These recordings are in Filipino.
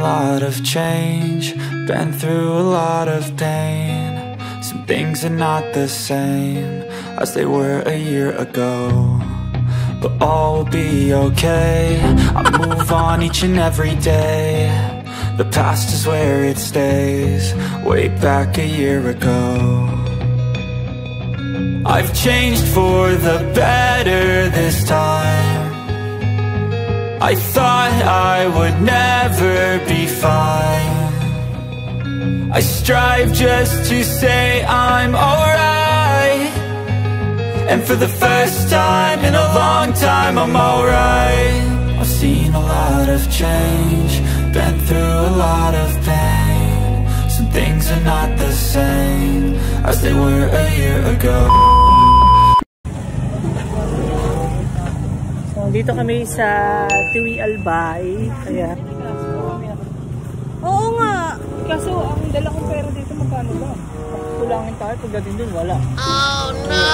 lot of change, been through a lot of pain. Some things are not the same as they were a year ago, but all will be okay. I move on each and every day. The past is where it stays, way back a year ago. I've changed for the better this time. I thought I would never be fine. I strive just to say I'm alright, and for the first time in a long time I'm alright. I've seen a lot of change, been through a lot of pain. Some things are not the same as they were a year ago. Dito kami sa Tiwi Albay, kaya... Oo nga! Kaso ang dala kong pera dito magkano ba? Kulangin tayo pagdating dun, wala. Oh no!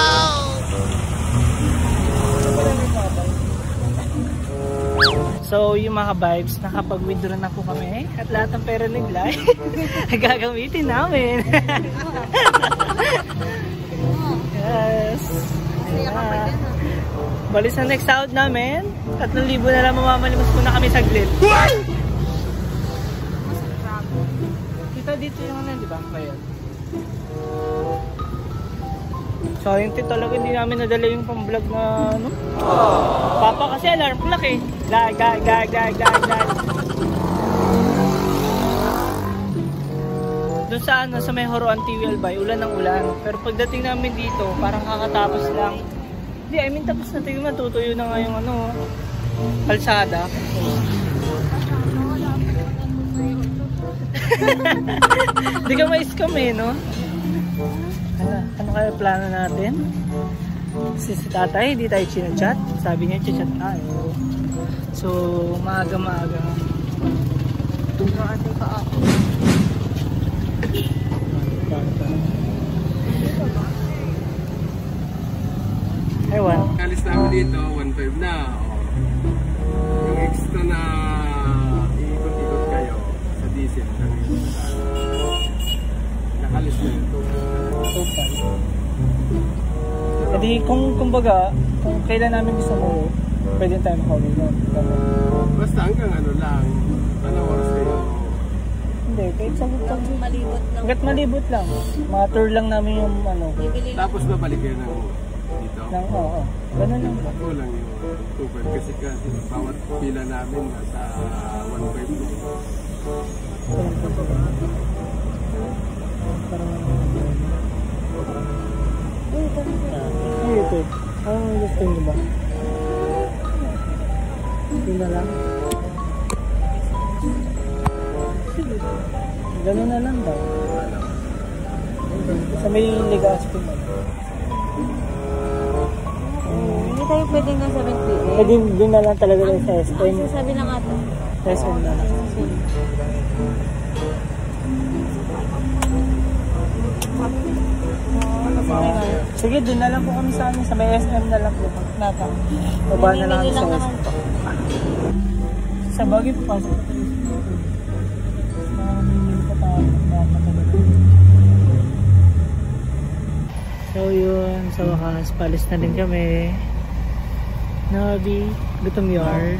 So yung mga vibes, nakapag-withdraw na po kami at lahat ng pera nila gagamitin namin. Yes! Balis na next out namin, 3,000 na lang, mamamalimos muna kami saglit. Kita dito yung ano, di ba? Kaya. So yung talaga hindi namin nadala yung pang-vlog na ano. Papa kasi alarm clock eh. Lag. Doon sa ano, sa may Horoan Tiwi Albay, ulan ng ulan. Pero pagdating namin dito, parang kakatapos lang. Hindi, I mean tapos na tingin, matutuyo na nga yung ano, kalsada. Hindi ka ma-scam eh, no? Ano kaya plano natin? Si tatay, hindi tayo chinachat. Sabi niya, chinachat tayo. So, maaga-maaga. Ito ating pa ako. Ewan. Alis namin dito, 1.5 na. Yung extra na iikot-ikot kayo sa diesel. Nakalis na ito. Jadi kumbaga, kung kailan namin gusto mo, pwede tayo makauwi doon. Basta hanggang ano lang, anong oras kayo? Hindi, kahit sagot lang. Malibot lang. Hanggat malibot lang. Mga-tour lang namin yung ano. Tapos babalik kayo ng dito? Oo. Ganun lang. Ako lang yung 2.5 kasi bawat pila namin nasa 1.5. Ito. Anong gusto nyo ba? Hindi na lang. Sige. Ganun na lang daw. Sa may Legazpi mo. Hindi tayo pwede nga sa Rentpm. Pwede doon na lang talaga lang sa SM. Sabi na nga ito. Sa SM na lang. Sige, doon na lang po kami sa amin. Sa may SM na lang po. Nata. Baba na lang sa SM. Sa bagay po pasok. So yun, sa wakas, palis na din kami. Nabi, gutom yarn.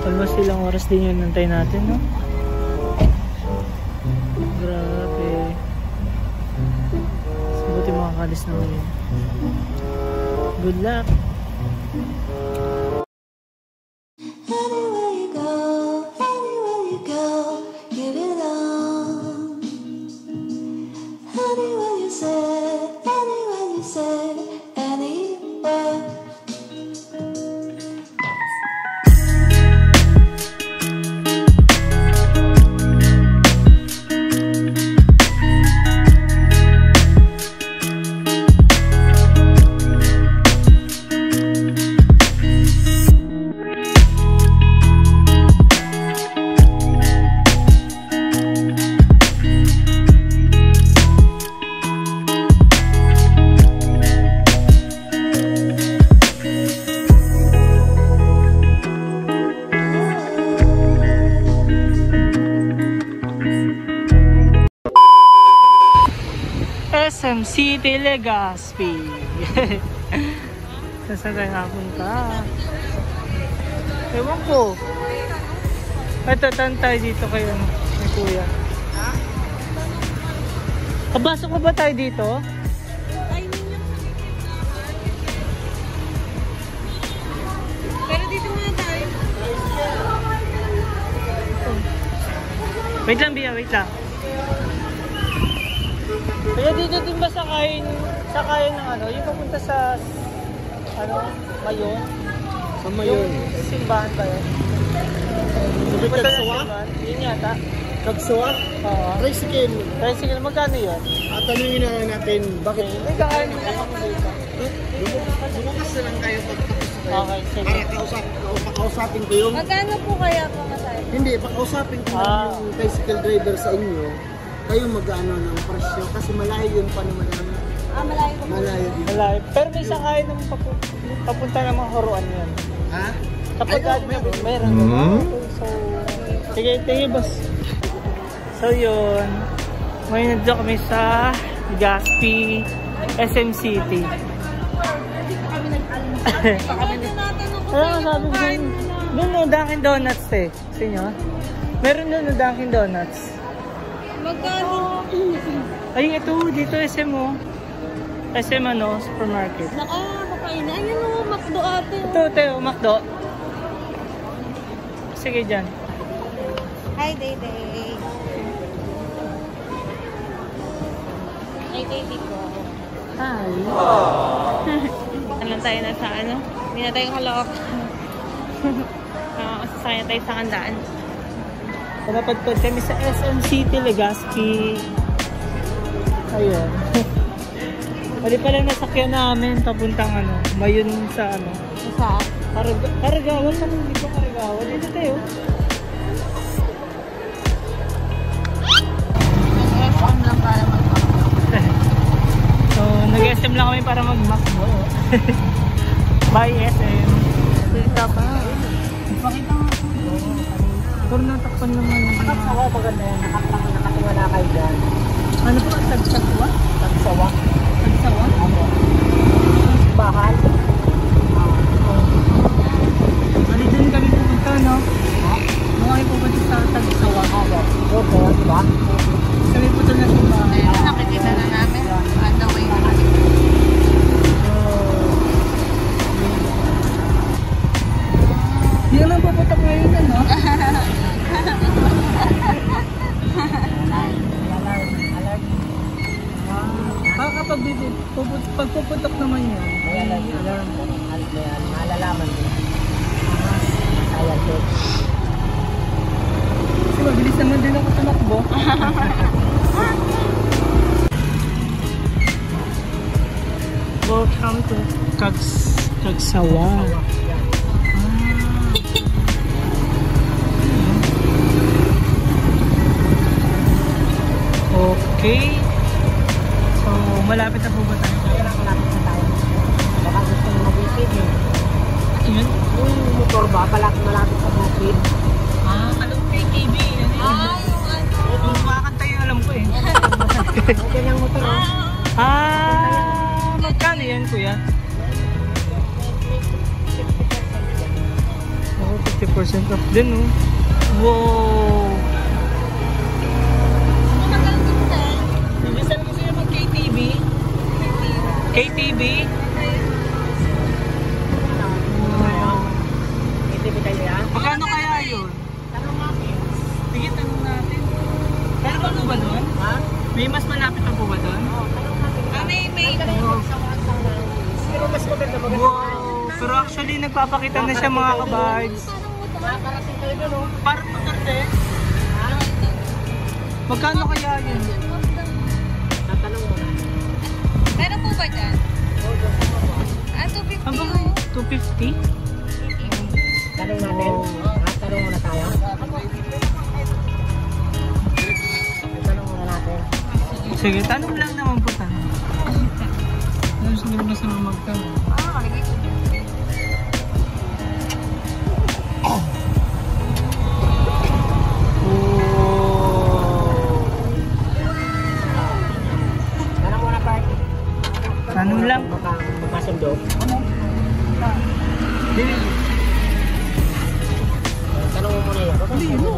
Almost ilang oras din yun nantay natin, no? Grabe. Buti makakalis na ngayon. Good luck! SM City Legazpi. Saan tayo napunta? Ewan ko. Ito, tayo dito kayo ni Kuya. Kabasok ko ba tayo dito? Pero dito muna tayo. Wait lang, Bia, wait lang. Kaya dito din ba sakayin ng ano, yung papunta sa ano, Mayon? Sa Mayon. Yung simbahan ba yun? Sabi Punta ng Kagsawa? simbahan? Yun yata. Kagsawa? Oo. Tricycle. Tricycle, magkano yun? At tanungin na lang natin, bakit? Hindi, kakain mo ako dito. Bukas na lang kayo pagtapos kayo. Okay, sige. Para pakausapin ko yung... Magkano po kaya po masaya? Hindi, pakausapin ko lang yung tricycle driver sa inyo. Kayo mag-ano ng presyo kasi malayo yun pa naman ang Malayo po. malayo din. Malayo. Pero may sakayin ng papunta ng mga Horuan yun. Ha? Kapag Ay, meron. meron. So, sige, boss. So, yun. Ngayon nandito kami sa Legazpi, SM City. Ano sabi ko? Doon no, Dunkin Donuts eh. Sa inyo? Meron doon no, Dunkin Donuts. Magkano? Ay, ito. Dito SM mo. SM ano, supermarket. Nakakain na. Ayun o, McDo ate. Ito, Teo, McDo. Sige dyan. Hi, Day Day. Hi, Day Day po. Hi. Ano tayo na sa ano? Hindi na tayong halaok. Masasaya tayo sa kandaan. Panapadpad kami sa SM City Legazpi. Ayun. Mali pala nasakyan namin papuntang ano, Mayon sa ano. Sa? Karagawan naman, hindi ko Karagawan. Dito tayo. SM lang para mag-McDo. So, nag-SM lang kami para mag-McDo. Bye SM. Dito pa. Ipakita mo. Pero natakpan naman. Nakaksawa, maganda yan. Nakatiwala kayo dyan. Ano po? Tagsawa? Tagsawa. Tagsawa? Ako. Bahal. Mali din kami pupunta, no? Ano kami pupunta sa Tagsawa? Opo, diba? Kami pupunta na sa bahay. Ayun, nakikita na namin. On the way na kami. Hindi naman pupunta ngayon, no? Kapag pagpupuntak naman yan, Malalaman din. Ayan, sir. kasi mabilis naman din ako tumakbo. Welcome to Kagsawa. Okay. So, malapit na po ba tayo? Malapit na tayo. Baka gusto mo mag-ipid eh. Yun? Yung motor ba, malapit sa bukid. Alam ko KTV. Yung ano. Yung makakanta yung alam ko eh. Okay yung motor oh. Magkano yan, kuya? Oh, 50% off din, oh. Wow! Bilisan mo sila mag-KTV? KTV? KTV kayo yan? Magkano kaya yun? Tanong natin. Sige, tanong natin. Pero ano ba doon? Ha? May mas malapit na po ba doon? Tanong natin. May Pero mas maganda ba? Wow! Pero actually, nagpapakita na siya mga ka-vibes. Makakarating kayo doon oh. Parang matarte. Magkano kaya yun? Tatanong mo na. Meron po ba dyan? 250 Ano ba? 250? Tanong natin. Tanong muna tayo. Tanong muna natin. Sige, tanong lang naman po tanong. Ano siguro masama magtanong? Tanong muna tayo. Hindi mo.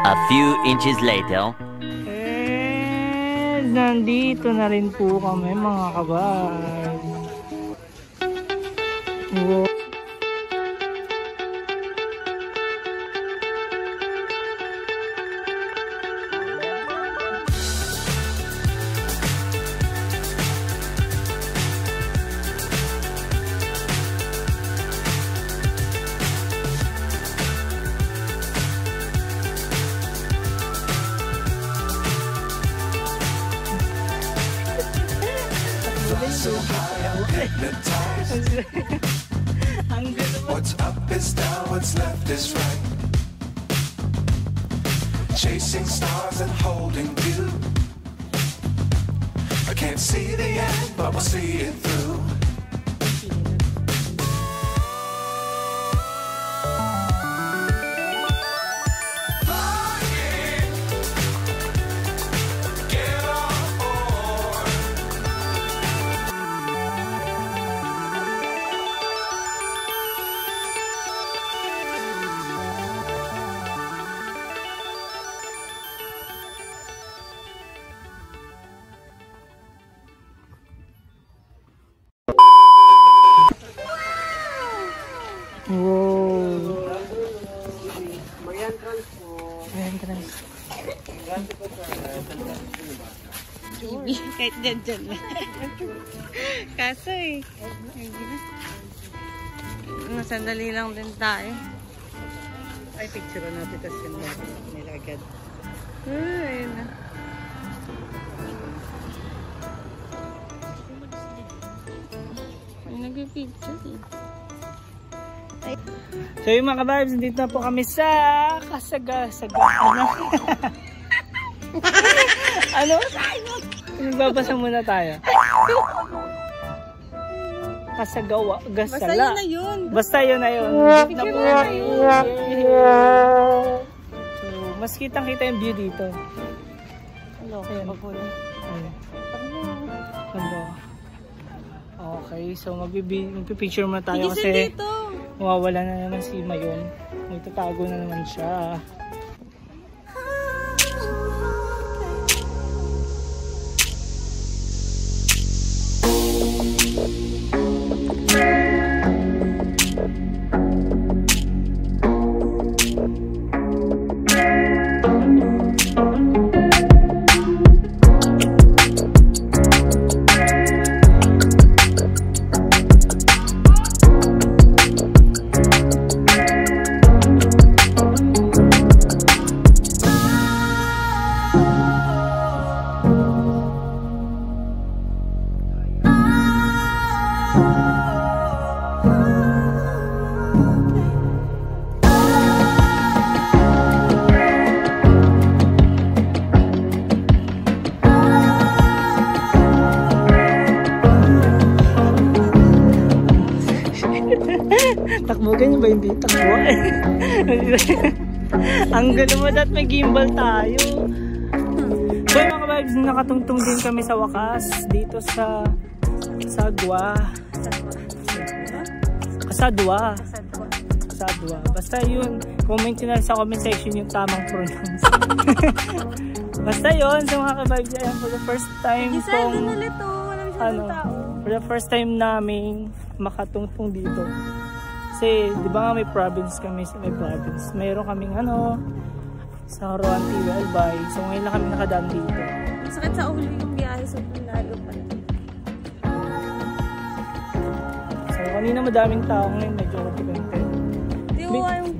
A few inches later. Nandito na rin po kami mga kabay. Wow. So high, I'm hypnotized. What's up is down, what's left is right. Chasing stars and holding you. I can't see the end, but we'll see it through. Kahit dyan na. Kaso eh. Sandali lang din tayo. Ay, picture natin kasi nila agad. Ayun na. Ay, nag-picture eh. So yung mga kababs, dito na po kami sa ano? Magbabasa muna tayo. Kasagawa, gasala. Basta yun na yun. Basta yun na yun. Picture na yun. So, mas kitang-kita yung view dito. Hello, pagpula. Okay, so magpipicture muna tayo Tigisan kasi dito. mawawala na naman si Mayon. Magtatago na naman siya. Takbo, ganyan ba hindi? Takbo ang gulo mo dat may gimbal tayo. So mga kababs, nakatungtong din kami sa wakas dito sa Sagwa. Kasadwa. Basta yun, comment nyo na sa comment section yung tamang pronouns. Basta yun, sa mga kababs, ayan, for the first time kong for the first time namin makatungtong dito. Kasi, di ba nga may province kami, mayroon kaming sa Roanti, Albay. So, ngayon lang kami nakadaan dito. Sakit sa ulo yung biyahe, so layo pa. So, kanina madaming tao, ngayon medyo konti-konti. Di ko yung...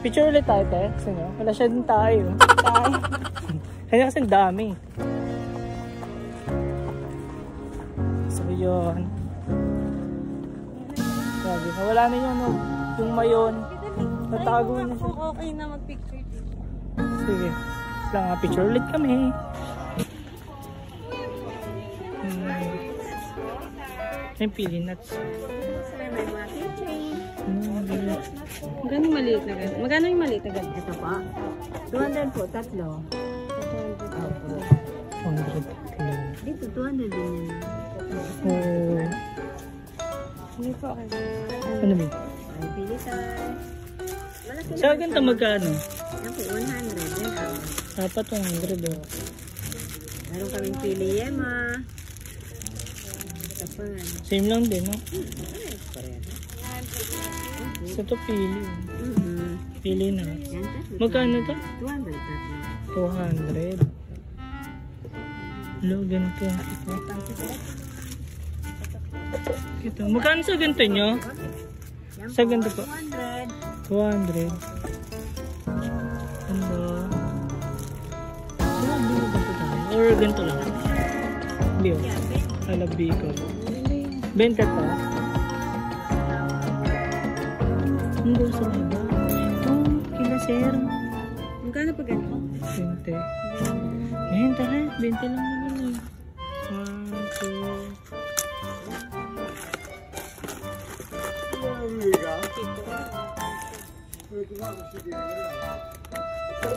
Picture ulit tayo, te. Sino? Wala siya din tayo. Kaya kasi dami. So, yun. Grabe, nawala na yung Mayon. Natago na siya. Okay na mag-picture dito. Sige. Lang nga, picture ulit kami. Yung pili nuts. May mga picture. Magkano yung maliit na ganito? Magkano yung maliit na ganito? Ito pa. 200 po, tatlo. 100. Dito, 200 din yun. Oh. Hindi po ako. Ano ba? Ay, pili tayo. Malaki Sa ganito magkano? Yan po, 100. Yan ang. Dapat 100 oh. Meron kaming pili yema. Tapos, Same lang din, no? Sa to pili. Pili na. yan tatlo. Magkano to? 200 tatlo. 200. Hello, ganito. Ito. Magkano sa ganito nyo? Yan Sa ganito po? 200. 200. Ano? Or ganito lang? Bio. Alabi ko. Benta to? Ang gusto mo ba? Oh, kila sir. Magkano pa ganito? 20. Ngayon, tara. 20 lang naman eh. 1, 2.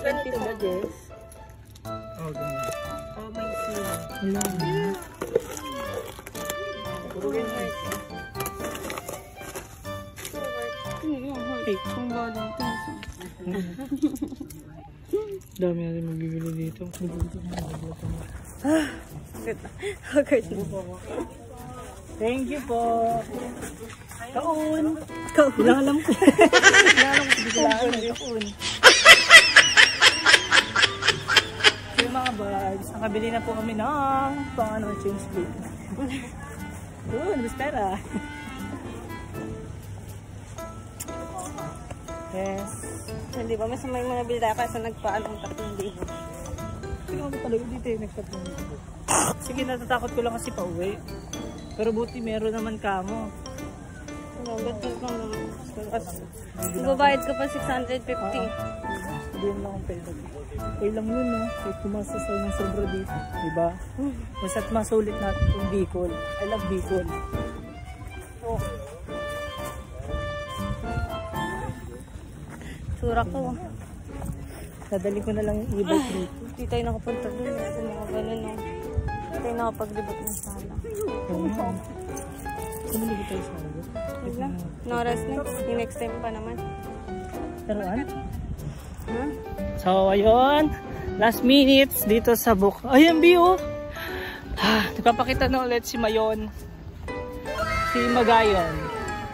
Ganito ba, Jess? Oh, ganyan. Oh, may sila. Wala. Hey. Dami natin magbibili dito. Thank you po. Kaun. Bilang alam ko. Kaun. So mga bags, nakabili na po kami ng change plate. Bustera. Yes. Hindi ba? Mas may mga bilda ka sa nagpaalang 3,000. Sige ako talaga dito eh, nagtatlong. Sige, natatakot ko lang kasi pauwi. Pero buti meron naman kamo. Ano, ganito lang naman. Magbabayad ka pa 650. Hindi lang ang pera. Okay lang yun, no? Kahit kumasasal ng sobra dito. Diba? Basta't masulit natin itong Bicol. I love Bicol. Oh. Sura ko. Dadali ko na lang yung e-bike dito. Hindi tayo nakapunta doon. Sa mga ganun, no? Hindi tayo nakapaglibot na sana. Oo nga. Kumulibot tayo sa ako. Wala. No rest next. Yung next time pa naman. Taruan? Huh? So, ayun. Last minutes dito sa book. Ayan, Bio. Nagpapakita na ulit si Mayon. Si Magayon.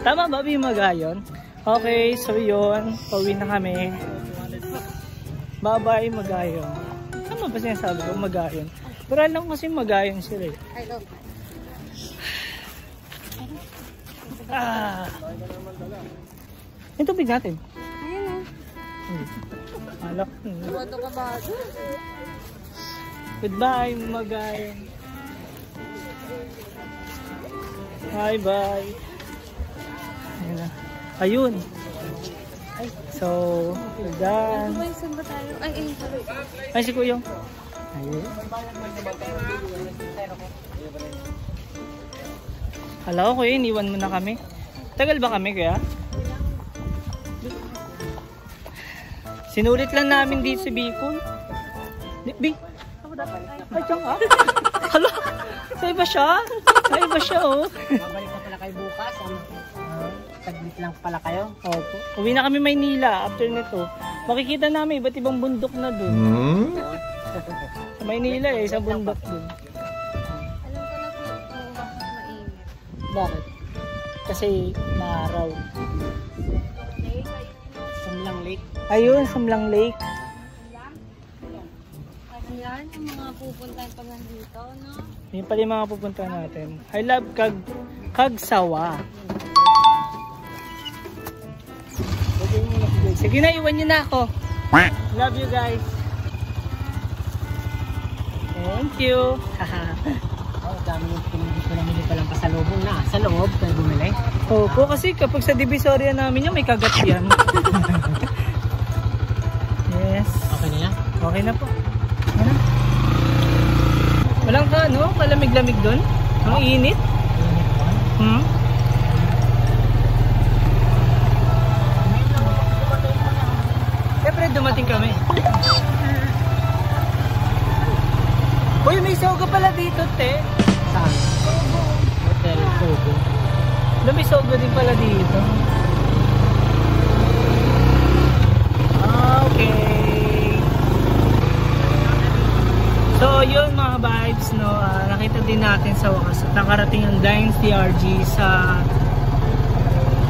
Tama ba, Bio Magayon? Okay, so yun. Pauwi na kami. Bye-bye, Magayon. Tama ba sinasabi ko, Magayon? Pero alam ko kasi Magayon sila eh. I love Yung tubig natin. Ayun, Alak. Boto ka ba? Goodbye, Magayon. Bye-bye. Ayun na. Ayun. So, done. Saan ba tayo? Ay, sorry. Ay, si Kuyong. Ayun. Hala ko, Kuya, iniwan mo na kami. Tagal ba kami, Kuya? Sinulit lang namin dito sa Bicol. Bi? Ay, dyan ka? Hala, sa iba siya? Sa iba siya, oh. Babalik na pala kayo bukas. Taglit lang pala kayo. Opo. Uwi na kami Maynila after nito. Makikita namin iba't ibang bundok na dun. Sa Maynila eh, sa bundok dun. Alam ko na po kung bakit mainit. Bakit? Kasi maaraw. Sumlang lake. Ayun, Samlang Lake. Ayan, yung mga pupuntahan pag nandito, no? Yun pala yung mga pupunta natin. I love Kagsawa. Sige na, iwan nyo na ako. Love you guys. Thank you. Oh, dami yung pinamili pa lang pa sa loob na. Sa loob, kayo bumili? Opo, kasi kapag sa Divisoria namin yan, may kagat yan. Yes. Okay na yan? Okay na po. Ano? Walang ka, no? Malamig-lamig doon. Ang init. dumating kami. Uy, may sogo pala dito, te. Saan? Hotel Sogo. May sogo din pala dito. Okay. So, yun mga vibes, no. Nakita din natin sa wakas. Nakarating ang Dines DRG sa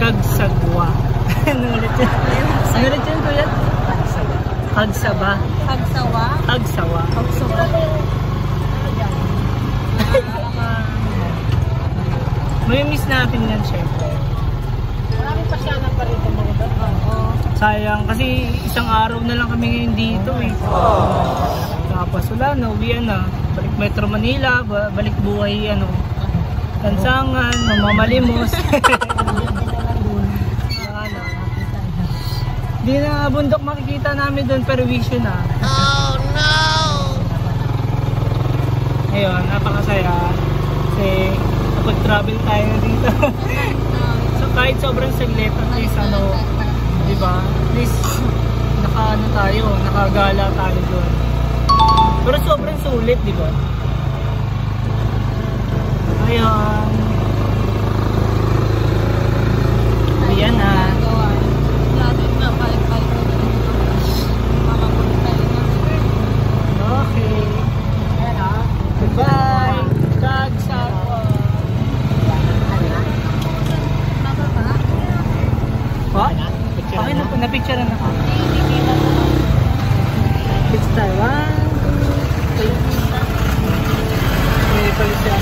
Cagsagua. Ano ulit yun? Ano ulit yun, kuya? Cagsaba. Pagsawa. Cagsawa. Pagsawa. May miss natin yan, syempre. Marami pa siya na pa rin mga doon. Oo. Sayang, kasi isang araw na lang kami ngayon dito eh. Tapos wala na, uwian na. Balik Metro Manila, balik buhay, ano, Lansangan, Mamalimos. Di na bundok makikita namin doon, pero wisyo na. Oh no! Ayun, napakasaya. Kasi kapag-travel tayo dito. So kahit sobrang saglit, at least ano, diba? At least naka-ano tayo, nakagala tayo doon. Pero sobrang sulit, diba? Ayun. Ayan na. Okay. Goodbye. Cagsagua. What? Okay na po, na-picture na ako. It's Taiwan. May palisyan.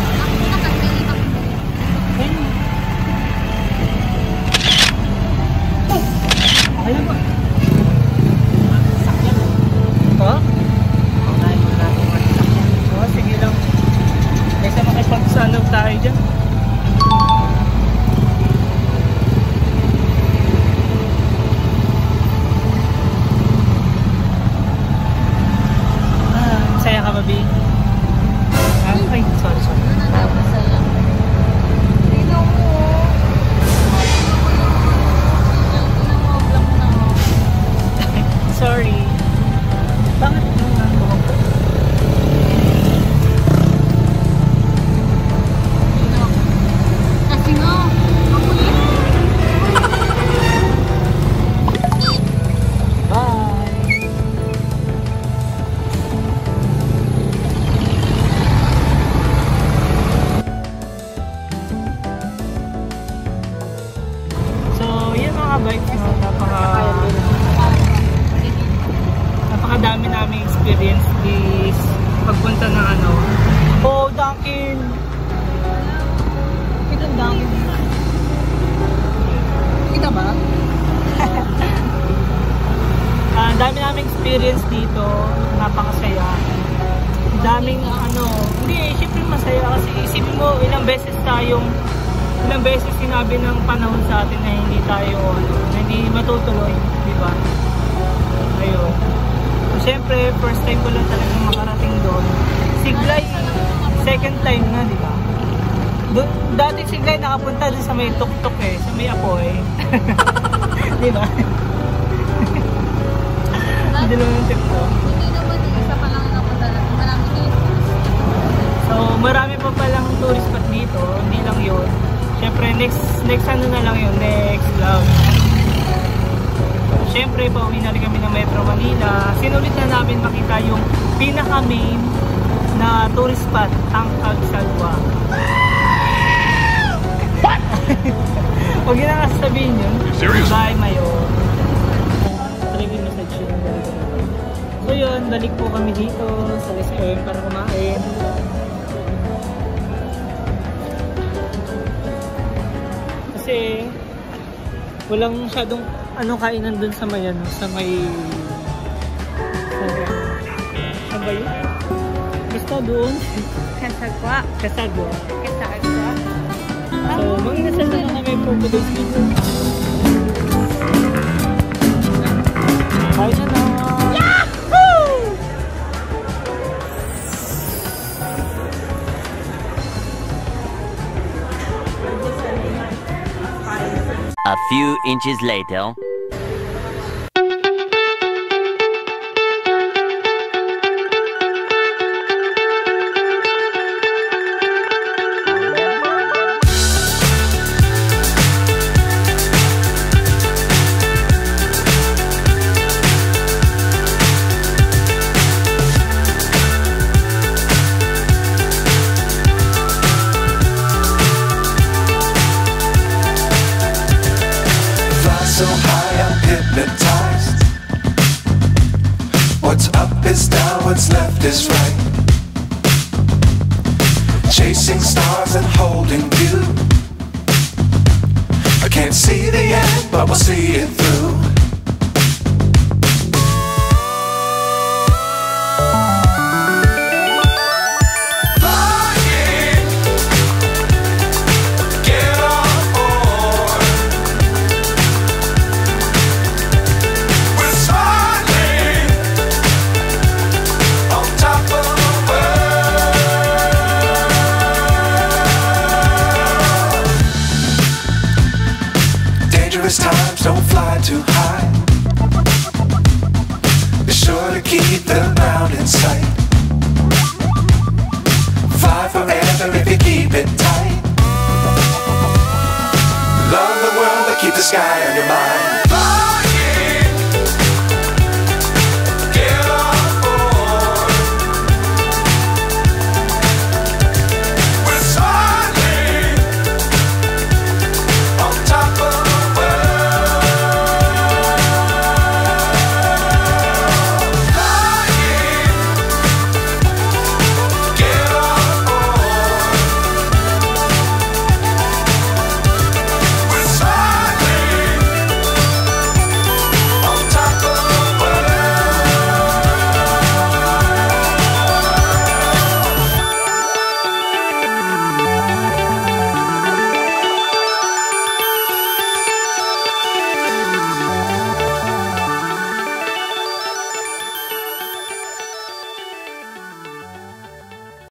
Ayun po. Oh? Oh, sige lang. Kaysa makipagsanog tayo dyan. Saya ka ba, B? Ay, sorry. Sorry. Bakit naman mo? Kasi nga, makulit. Bye! So, yun mga bikes, no? Napakadami naming experience this pagpunta ng ano. Oh, Dunkin! Itong Dunkin. Kita ba? Dami naming experience dito. Napakasaya. Daming ano, hindi, syempre masaya kasi isipin mo ilang beses sinabi ng panahon sa atin na hindi tayo ano, na hindi matutuloy, di ba? Ayun. So, syempre, first time ko lang talaga makarating doon. Siglay, second time na, di ba? Dati Siglay nakapunta doon sa may tuk-tuk eh, sa may apoy. Di ba? Hindi lang yung TikTok. Hindi naman yung isa pa lang napunta natin. Marami kayo. So, marami pa palang tourist spot dito. Hindi lang yun. Siyempre, next ano na lang yun. Next vlog. Siyempre, pauwi na rin kami ng Metro Manila. Sinulit na namin makita yung pinaka-main na tourist spot, ang Cagsagua. What? Huwag yun na sasabihin yun. Bye, Mayo. So yun, balik po kami dito sa SM para kumain. Kasi walang masyadong ano kainan dun sa may ano, sa may saan ba yun? Basta doon. Cagsagua. Cagsagua. Cagsagua. So mag-inasal na lang kami for today's video. Bye na na! A few inches later. What's up is down, what's left is right. Chasing stars and holding you. I can't see the end, but we'll see it through. Times don't fly too high. Be sure to keep the ground in sight. Fly forever if you keep it tight. Love the world but keep the sky on your mind.